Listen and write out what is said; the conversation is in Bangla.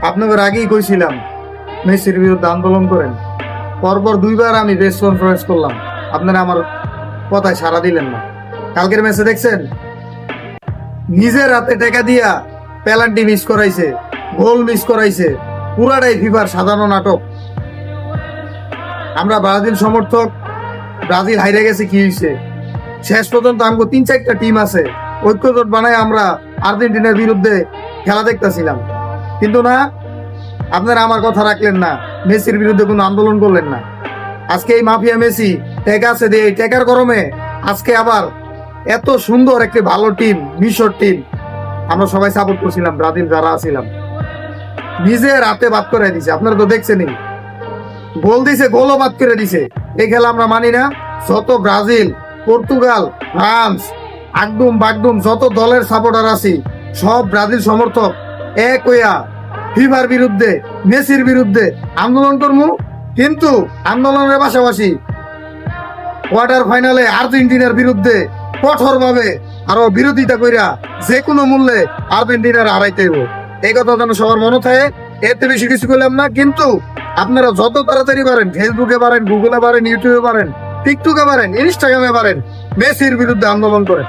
আপনাদের আগেই কইছিলাম মেসির বিরুদ্ধে আন্দোলন করেন। পরপর দুইবার আমি প্রেস কনফারেন্স করলাম, আপনারা আমার কথায় সাড়া দিলেন না। কালকের ম্যাচে দেখছেন, নিজের হাতে টাকা দিয়া পেনাল্টি মিস করাইছে, গোল মিস করাইছে, পুরাটাই ফিফার সাধারণ নাটক। আমরা ব্রাজিল সমর্থক, ব্রাজিল হাইরে গেছে কি হয়েছে? শেষ পর্যন্ত আমাকে 3-4টা টিম আছে, ঐক্যজোট বানায় আমরা আর্জেন্টিনার বিরুদ্ধে খেলা দেখতেছিলাম। কিন্তু না, আপনারা আমার কথা রাখলেন না, মেসির বিরুদ্ধে কোনো আন্দোলন করলেন না। আজকে এই মাফিয়া মেসি টেকা আছে দিয়ে, এই টেকার গরমে আজকে আবার এত সুন্দর একটি ভালো টিম, মিশর টিম, আমরা সবাই সাপোর্ট করছিলাম, ব্রাজিল যারা আছিলাম, নিজের হাতে বাদ করে দিছে। আপনারা তো দেখছেনই, গোল দিছে, গোলও বাদ করে দিছে। এই খেলা আমরা মানি না। যত ব্রাজিল, পর্তুগাল, ফ্রান্স, আগডুম বাগডুম যত দলের সাপোর্টার আছি, সব ব্রাজিল সমর্থক এক হইয়া ফিফার বিরুদ্ধে, মেসির বিরুদ্ধে আন্দোলন করবো। কিন্তু আন্দোলনের পাশাপাশি কোয়ার্টার ফাইনালে আর্জেন্টিনার বিরুদ্ধে কঠোরভাবে আরো বিরোধিতা কইরা যে কোনো মূল্যে আর্জেন্টিনার হারাইতে হইব। এই কথা যেন সবার মনে থাকে। এতে বেশি কিছু করলাম না। কিন্তু আপনারা যত তাড়াতাড়ি পারেন, ফেসবুকে পারেন, গুগলে পারেন, ইউটিউবে পারেন, টিকটকে পারেন, ইনস্টাগ্রামে পারেন, মেসির বিরুদ্ধে আন্দোলন করেন।